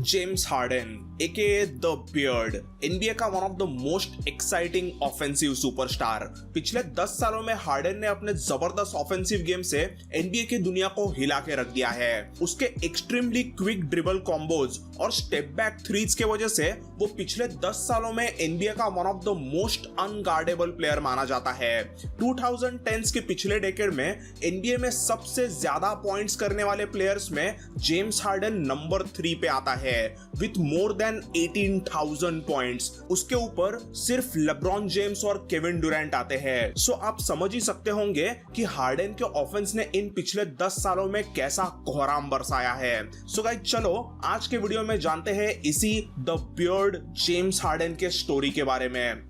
James Harden aka the beard, NBA का one of the most exciting offensive superstar. पिछले 10 सालों में harden ने अपने जबरदस्त ऑफेंसिव गेम से एनबीए की दुनिया को हिला के रख दिया है। उसके एक्सट्रीमली क्विक ड्रिबल कॉम्बोज और स्टेप बैक थ्रीज के वजह से वो पिछले 10 सालों में एनबीए का one of the most unguardable player माना जाता है। 2010s के पिछले डेकेड में एनबीए में सबसे ज्यादा पॉइंट्स करने वाले प्लेयर्स में जेम्स हार्डन नंबर 3 पे आता है विथ मोर देन 18,000 पॉइंट्स। उसके ऊपर सिर्फ लेब्रॉन जेम्स और केविन ड्यूरेंट आते हैं। सो आप समझ ही सकते होंगे कि हार्डन के ऑफेंस ने इन पिछले 10 सालों में कैसा कोहराम बरसाया है। सो गाइस, चलो आज के वीडियो में जानते हैं इसी द बियर्ड जेम्स हार्डन के स्टोरी के बारे में।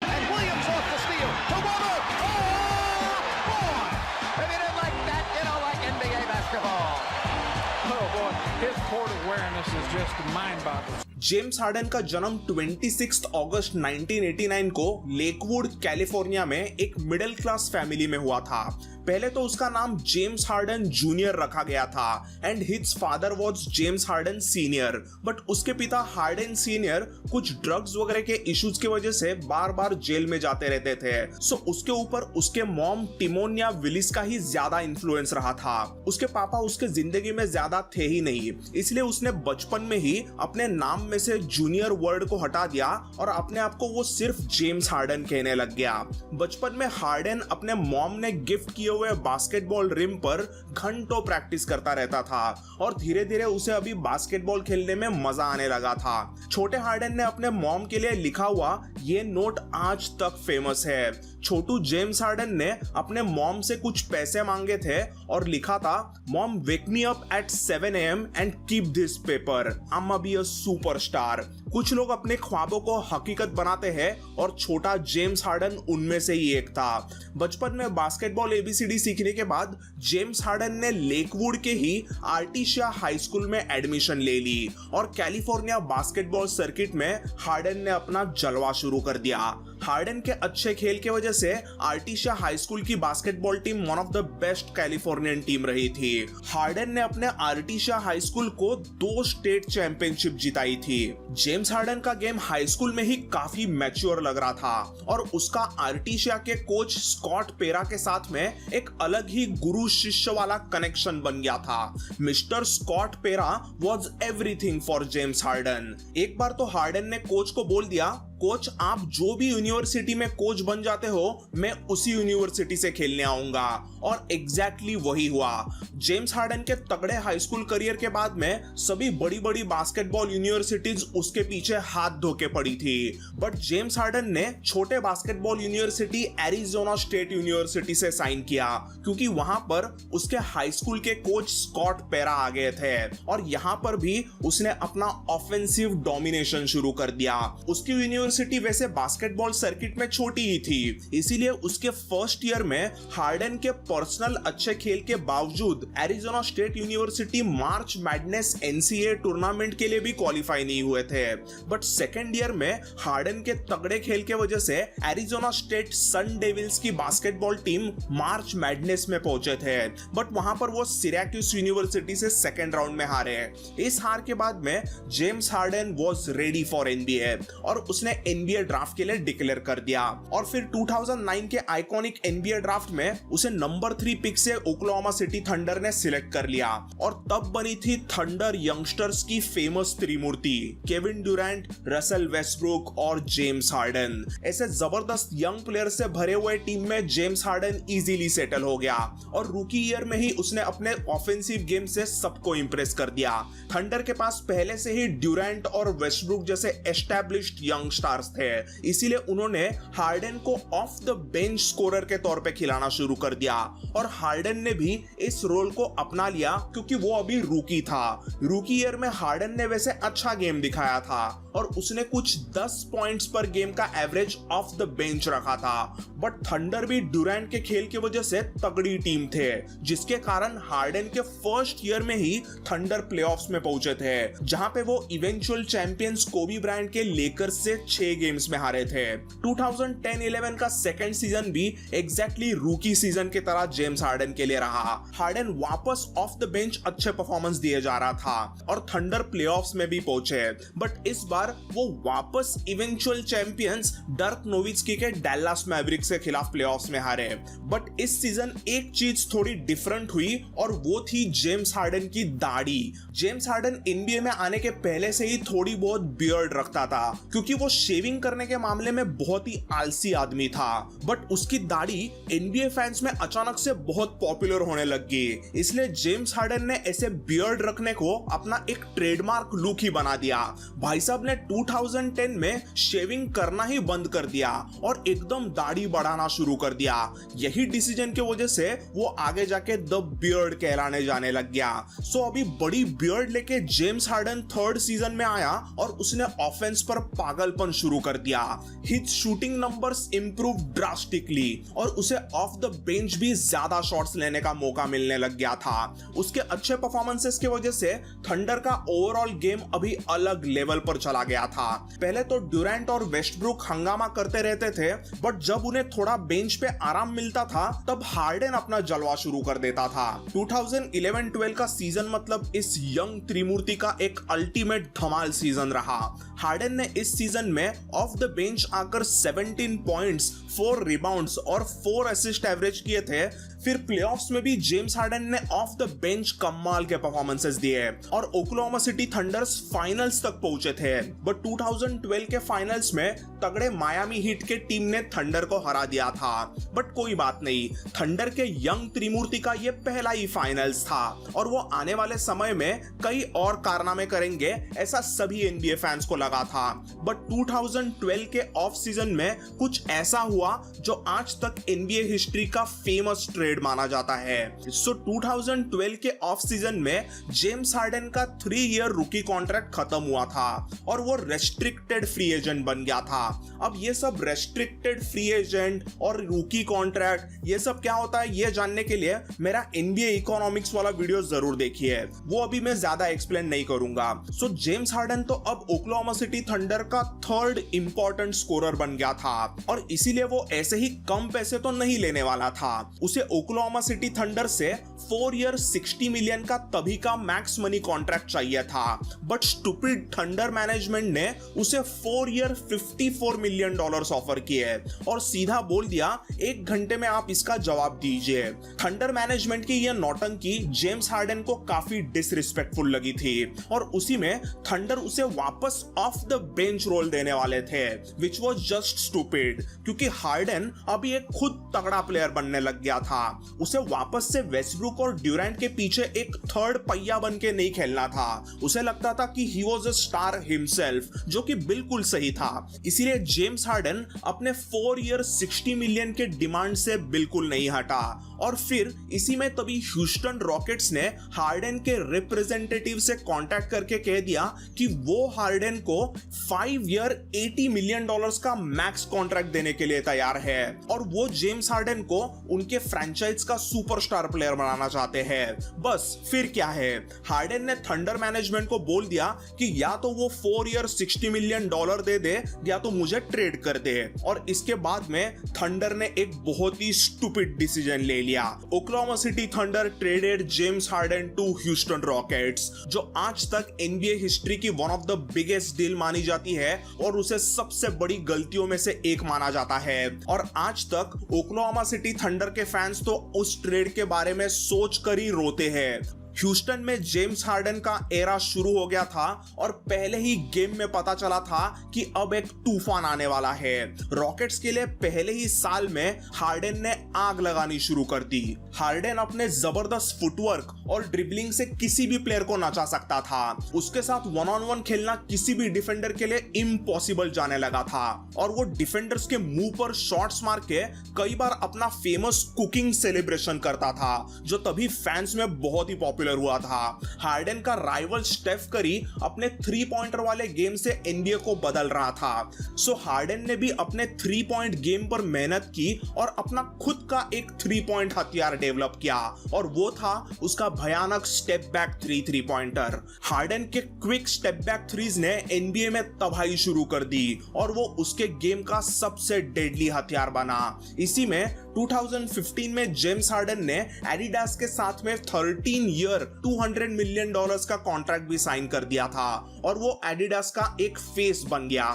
जेम्स हार्डन का जन्म 26 अगस्त 1989 को लेकवुड कैलिफोर्निया में एक मिडिल क्लास फैमिली में हुआ था। पहले तो उसका नाम जेम्स हार्डन जूनियर रखा गया था and his father was James harden senior, but उसके पिता हार्डन सीनियर कुछ ड्रग्स वगैरह के इश्यूज की वजह से बार बार जेल में जाते रहते थे। सो उसके ऊपर उसके मॉम टिमोनिया विलिस का ही ज्यादा इन्फ्लुएंस रहा था। उसके पापा उसके जिंदगी में ज्यादा थे ही नहीं, इसलिए उसने बचपन में ही अपने नाम में से जूनियर वर्ड को हटा दिया और अपने आप को वो सिर्फ जेम्स हार्डन कहने लग गया। बचपन में हार्डन अपने मॉम ने गिफ्ट किए हुए बास्केटबॉल रिम पर घंटों प्रैक्टिस करता रहता था और धीरे धीरे उसे अभी बास्केटबॉल खेलने में मजा आने लगा था। छोटे हार्डन ने अपने मॉम के लिए लिखा हुआ ये नोट आज तक फेमस है। छोटू जेम्स हार्डन ने अपने मॉम से कुछ पैसे मांगे थे और लिखा था, mom wake me up at 7 AM and keep this paper, I am be a superstar. कुछ लोग अपने ख्वाबों को हकीकत बनाते हैं और छोटा जेम्स हार्डन उनमें से ही एक था। बचपन में बास्केटबॉल एबीसीडी सीखने के बाद जेम्स हार्डन ने लेकवुड के ही आर्टिशिया हाई स्कूल में एडमिशन ले ली और कैलिफोर्निया बास्केटबॉल सर्किट में हार्डन ने अपना जलवा शुरू कर दिया। हार्डन के अच्छे खेल के वजह से आर्टिशिया हाई स्कूल की basketball team one of the best Californian team रही थी। हार्डन ने अपने आर्टिशिया हाई स्कूल को 2 स्टेट चैंपियनशिप जिताई थी। जेम्स हार्डन का गेम हाई स्कूल में ही काफी मैच्योर लग रहा था और उसका आर्टिशिया के कोच स्कॉट पेरा के साथ में एक अलग ही गुरु शिष्य वाला कनेक्शन बन गया था। मिस्टर स्कॉट पेरा was everything for James harden. एक बार तो हार्डन ने कोच को बोल दिया, कोच आप जो भी यूनिवर्सिटी में कोच बन जाते हो मैं उसी यूनिवर्सिटी से खेलने आऊंगा, और एग्जैक्टली वही हुआ। जेम्स हार्डन के तगड़े हाई स्कूल करियर के बाद में सभी बड़ी बड़ी बास्केटबॉल यूनिवर्सिटीज उसके पीछे हाथ धो के पड़ी थी, बट जेम्स हार्डन ने छोटे basketball university Arizona state university से साइन किया क्योंकि वहां पर उसके हाई स्कूल के कोच स्कॉट पेरा आ गए थे और यहां पर भी उसने अपना ऑफेंसिव डोमिनेशन शुरू कर दिया। उसकी यूनिवर्सिटी वैसे बास्केटबॉल सर्किट में छोटी ही थी, इसीलिए उसके फर्स्ट ईयर में हार्डन के पर्सनल अच्छे खेल के बावजूद एरिजोना स्टेट यूनिवर्सिटी मार्च मैडनेस एनसीए टूर्नामेंट के लिए भी क्वालिफाई नहीं हुए थे। बट सेकेंड ईयर में हार्डन के तगड़े खेल के वजह से एरिजोना स्टेट सन डेविल्स की बास्केटबॉल टीम मार्च मैडनेस में पहुंचे थे, बट वहां पर वो सिरैक्यूस यूनिवर्सिटी से सेकेंड राउंड में हारे। इस हार के बाद में James harden was ready for NBA और उसने एनबीए ड्राफ्ट के लिए डिक्लेयर कर दिया और फिर 2009 के आइकॉनिक एनबीए ड्राफ्ट में उसे नंबर 3 पिक से ओक्लाहोमा सिटी थंडर ने सिलेक्ट कर लिया और तब बनी थी थंडर यंगस्टर्स की फेमस त्रिमूर्ति केविन ड्यूरेंट, रसल वेस्टब्रुक और जेम्स हार्डन। ऐसे जबरदस्त यंग प्लेयर से भरे हुए टीम में जेम्स हार्डन इजीली सेटल हो गया और रूकी ईयर में ही उसने अपने ऑफेंसिव गेम से सबको इंप्रेस कर दिया। थंडर के पास पहले से ही ड्यूरेंट और वेस्टब्रुक जैसे एस्टैब्लिश्ड यंग स्टार्स थे, इसीलिए उन्होंने हार्डन को ऑफ द बेंच स्कोरर के तौर पे खिलाना शुरू कर दिया और हार्डन ने भी इस रोल को अपना लिया क्योंकि वो अभी रूकी था। रूकी ईयर में हार्डन ने वैसे अच्छा गेम दिखाया था और उसने कुछ 10 पॉइंट्स पर गेम का एवरेज ऑफ द बेंच रखा था, बट थंडर भी ड्यूरेंट के खेल की वजह से तगड़ी टीम थे जिसके कारण हार्डन के फर्स्ट ईयर में ही थंडर प्लेऑफ्स में पहुंचे थे जहां पे वो इवेंचुअल चैंपियंस कोबी ब्रायंट के लेकर्स से 6 गेम्स में हारे थे। 2010-11 का सेकंड सीजन भी एग्जैक्टली रूकी सीजन की तरह जेम्स हार्डन के लिए रहा। हार्डन वापस ऑफ द बेंच अच्छे परफॉर्मेंस दिए जा रहा था और थंडर प्लेऑफ्स में भी पहुंचे, बट इस बार वो वापस इवेंचुअल चैंपियंस डर्क नोविट्स्की के डैलास मैवरिक्स के खिलाफ प्लेऑफ्स में हारे। बट इस सीजन एक चीज थोड़ी डिफरेंट हुई और वो थी जेम्स हार्डन की दाढ़ी। जेम्स हार्डन एनबीए में आने के पहले से ही थोड़ी बहुत बियर्ड रखता था क्योंकि वो शेविंग करने के मामले में बहुत ही आलसी आदमी था, बट उसकी दाढ़ी एनबीए फैंस में अचानक से बहुत पॉपुलर होने लग गई। इसलिए जेम्स हार्डन ने ऐसे बियर्ड रखने को अपना एक ट्रेडमार्क लुक ही बना दिया। भाई साहब ने 2010 में शेविंग करना ही बंद कर दिया और एकदम दाढ़ी बढ़ाना शुरू कर दिया। यही डिसीजन की वजह से वो आगे जाके द बियर्ड कहलाने जाने लग गया। सो अभी बड़ी बियर्ड लेके जेम्स हार्डन थर्ड सीजन में आया और उसने ऑफेंस पर पागलपन शुरू कर दिया। His shooting numbers improve drastically और उसे ऑफ द बेंच भी ज्यादा शॉट्स लेने का मौका मिलने लग गया था। उसके अच्छे परफॉर्मेंसेस की वजह से थंडर का ओवरऑल गेम अभी अलग लेवल पर चला गया था। पहले तो ड्यूरेंट और वेस्टब्रुक हंगामा करते रहते थे, बट जब उन्हें थोड़ा बेंच पे आराम मिलता था तब हार्डन अपना जलवा शुरू कर देता था। 2011-12 का सीजन मतलब इस यंग त्रिमूर्ति का एक अल्टीमेट धमाल सीजन रहा। हार्डन ने इस सीजन में ऑफ द बेंच आकर 17 पॉइंट्स, 4 रिबाउंड्स और 4 असिस्ट एवरेज किए थे। फिर प्लेऑफ्स में भी जेम्स हार्डन ने ऑफ द बेंच कमाल के परफॉर्मेंसेस दिए और ओक्लाहोमा सिटी थंडर्स फाइनल्स तक पहुंचे थे। बट 2012 के फाइनल्स में तगड़े मायामी हीट के टीम ने थंडर को हरा दिया था। बट कोई बात नहीं, थंडर के यंग त्रिमूर्ति का ये पहला ही फाइनल्स था और वो आने वाले समय में कई और कारनामे करेंगे, ऐसा सभी एनबीए फैंस को लगा था। बट 2012 के ऑफ सीजन में कुछ ऐसा हुआ जो आज तक एनबीए हिस्ट्री का फेमस ट्रेड माना जाता है। सो 2012 के ऑफ सीजन में जेम्स हार्डन का 3 ईयर रूकी कॉन्ट्रैक्ट खत्म हुआ था और वो रेस्ट्रिक्टेड फ्री एजेंट बन गया था। अब ये सब रेस्ट्रिक्टेड फ्री एजेंट और रूकी कॉन्ट्रैक्ट ये सब क्या होता है ये जानने के लिए मेरा एनबीए इकोनॉमिक्स वाला वीडियो जरूर देखिए, वो अभी मैं ज्यादा एक्सप्लेन नहीं करूंगा। सो जेम्स हार्डन तो अब ओक्लाहोमा सिटी थंडर का थर्ड इंपॉर्टेंट स्कोरर बन गया था और इसीलिए वो ऐसे ही कम पैसे तो नहीं लेने वाला था। उसे ओक्लाहोमा सिटी थंडर से 4 ईयर 60 मिलियन का तभी का मैक्स मनी कॉन्ट्रैक्ट चाहिए था, बट स्टूपिड थंडर मैनेजमेंट ने उसे 4 ईयर $54 मिलियन ऑफर किए और सीधा बोल दिया 1 घंटे में आप इसका जवाब दीजिए। थंडर मैनेजमेंट की यह नौटंकी जेम्स हार्डन को काफी डिसरिस्पेक्टफुल लगी थी और उसी में थंडर उसे वापस ऑफ द बेंच रोल देने वाले थे, विच वॉज जस्ट स्टूपिड क्योंकि हार्डन अभी एक खुद तगड़ा प्लेयर बनने लग गया था। उसे वापस से वेस्टब्रुक और ड्यूरेंट के पीछे एक थर्ड पहिया बन के नहीं खेलना था। उसे लगता था कि he was a star himself, जो कि बिल्कुल सही था। इसीलिए जेम्स हार्डन अपने 4 ईयर 60 मिलियन के डिमांड से बिल्कुल नहीं हटा और फिर इसी में तभी ह्यूस्टन रॉकेट्स ने हार्डन के रिप्रेजेंटेटिव से कांटेक्ट करके कह दिया कि वो हार्डन को 5 ईयर $80 मिलियन का मैक्स कॉन्ट्रैक्ट देने के लिए तैयार है और वो जेम्स हार्डन को उनके फ्रेंचाइज का सुपरस्टार प्लेयर बनाना चाहते हैं। बस फिर क्या है, हार्डन ने थंडर मैनेजमेंट को बोल दिया कि या तो वो 4 ईयर $60 मिलियन दे दे या तो मुझे ट्रेड कर दे और इसके बाद में थंडर ने एक बहुत ही स्टूपिड डिसीजन ले लिया। Oklahoma city thunder traded James Harden to Houston Rockets, जो आज तक एनबीए हिस्ट्री की one of the biggest deal मानी जाती है और उसे सबसे बड़ी गलतियों में से एक माना जाता है। और आज तक ओक्लाहोमा सिटी थंडर के फैंस तो उस ट्रेड के बारे में सोच कर ही रोते हैं। ह्यूस्टन में जेम्स हार्डन का एरा शुरू हो गया था और पहले ही गेम में पता चला था कि अब एक तूफान आने वाला है। रॉकेट्स के लिए पहले ही साल में हार्डन ने आग लगानी शुरू कर दी। हार्डन अपने जबरदस्त फुटवर्क और ड्रिबलिंग से किसी भी प्लेयर को नचा सकता था। उसके साथ 1-on-1 खेलना किसी भी डिफेंडर के लिए इम्पॉसिबल जाने लगा था और वो डिफेंडर्स के मुंह पर शॉट्स मार के कई बार अपना फेमस कुकिंग सेलिब्रेशन करता था, जो तभी फैंस में बहुत ही पॉपुलर पॉपुलर हुआ था। हार्डन का राइवल स्टेफ करी अपने 3 पॉइंटर वाले गेम से एनबीए को बदल रहा था। सो हार्डन ने भी अपने 3 पॉइंट गेम पर मेहनत की और अपना खुद का एक 3 पॉइंट हथियार डेवलप किया और वो था उसका भयानक स्टेप बैक 3 पॉइंटर। हार्डन के क्विक स्टेप बैक थ्रीज ने एनबीए में तबाही शुरू कर दी और वो उसके गेम का सबसे डेडली हथियार बना। इसी में 2015 में जेम्स हार्डन ने एडिडास के साथ में 13 ईयर $200 मिलियन का कॉन्ट्रैक्ट भी साइन कर दिया था और वो एडिडास का एक फेस बन गया।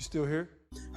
Still here?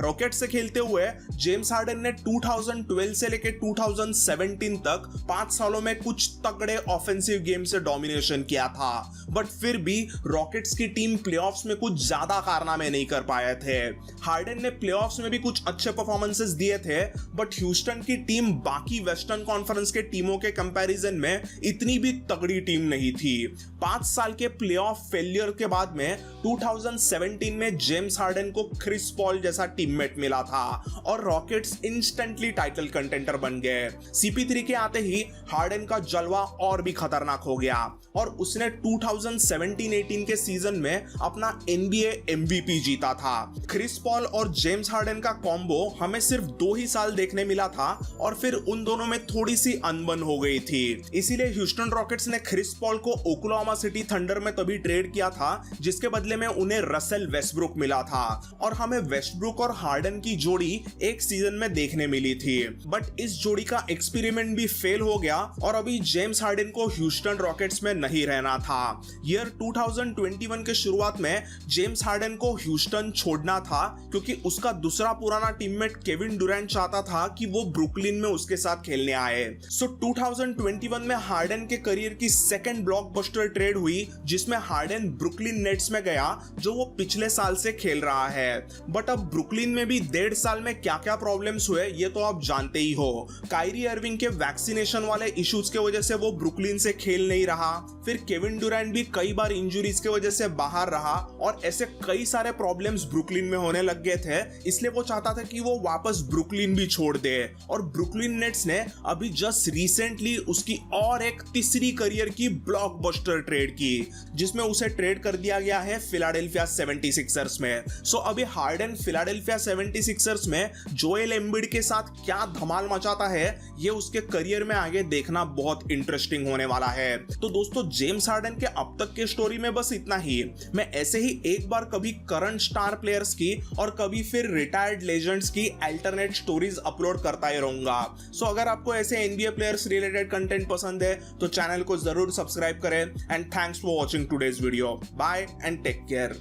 रॉकेट से खेलते हुए जेम्स हार्डन ने 2012 से लेकर 2017 तक 5 सालों में कुछ तगड़े ऑफेंसिव गेम से डोमिनेशन किया था, बट फिर भी रॉकेट्स की टीम प्लेऑफ्स में कुछ ज्यादा कारनामे नहीं कर पाए थे। हार्डन ने प्लेऑफ्स में भी कुछ अच्छे परफॉर्मेंसेस दिए थे, बट ह्यूस्टन की टीम बाकी वेस्टर्न कॉन्फ्रेंस के टीमों के कंपैरिजन में इतनी भी तगड़ी टीम नहीं थी। 5 साल के प्लेऑफ फेलियर के बाद में 2017 में जेम्स हार्डन को क्रिस पॉल जैसा टीममेट मिला था और रॉकेट्स इंस्टेंटली टाइटल कंटेंडर बन गए। CP3 के आते ही हार्डन का जलवा और भी खतरनाक हो गया और उसने 2017-18 के सीजन में अपना NBA MVP जीता था। क्रिस पॉल और जेम्स हार्डन का कॉम्बो हमें सिर्फ 2 ही साल देखने मिला था और फिर उन दोनों में थोड़ी सी अनबन हो गई थी। इसीलिए ह्यूस्टन रॉकेट्स ने क्रिस पॉल को ओक्लाहोमा सिटी थंडर में तभी ट्रेड किया था जिसके बदले में उन्हें रसेल वेस्टब्रुक मिला था और हमें वेस्टब्रुक और हार्डन की जोड़ी एक सीजन में देखने मिली थी। बट इस जोड़ी का एक्सपेरिमेंट भी फेल हो गया और अभी जेम्स हार्डन को ह्यूस्टन रॉकेट्स में नहीं रहना था। ईयर 2021 के शुरुआत में जेम्स हार्डन को ह्यूस्टन छोड़ना था क्योंकि उसका दूसरा पुराना टीममेट केविन डुरैंट चाहता था कि वो ब्रुकलिन में उसके साथ खेलने आए। सो 2021 में हार्डन के करियर की सेकंड ब्लॉकबस्टर ट्रेड हुई जिसमें हार्डन ब्रुकलिन नेट्स में गया जो वो पिछले साल से खेल रहा है। बट अब ब्रुकलिन में भी 1.5 साल में क्या क्या प्रॉब्लम्स हुए ये तो आप जानते ही हो। कायरी अर्विंग के वैक्सीनेशन वाले इश्यूज के वजह से वो ब्रुकलिन से खेल नहीं रहा, फिर केविन डुरैंट भी कई बार इंजुरीज की वजह से बाहर रहा और ऐसे कई सारे प्रॉब्लम्स ब्रुकलिन में होने लग गए थे, इसलिए वो चाहता था कि वो वापस ब्रुकलिन भी छोड़ दे। और ब्रुकलिन नेट्स ने अभी जस्ट रिसेंटली उसकी और एक तीसरी करियर की ब्लॉकबस्टर ट्रेड की जिसमें उसे ट्रेड कर दिया गया है फिलाडेल्फिया 76ers में। सो अभी हार्डन फिलाडेल्फिया 76ers में जोएल एम्बिड के साथ क्या धमाल मचाता है ये उसके करियर में आगे देखना बहुत इंटरेस्टिंग होने वाला है। तो दोस्तों जेम्स हार्डन के अब तक के स्टोरी में बस इतना ही। मैं ऐसे ही एक बार कभी करंट स्टार प्लेयर्स की और कभी फिर रिटायर्ड लेजेंड्स की अल्टरनेट स्टोरीज अपलोड करता ही रहूंगा। सो अगर आपको ऐसे NBA प्लेयर्स रिलेटेड कंटेंट पसंद है तो चैनल को जरूर सब्सक्राइब करें and thanks for watching today's video. Bye and take care.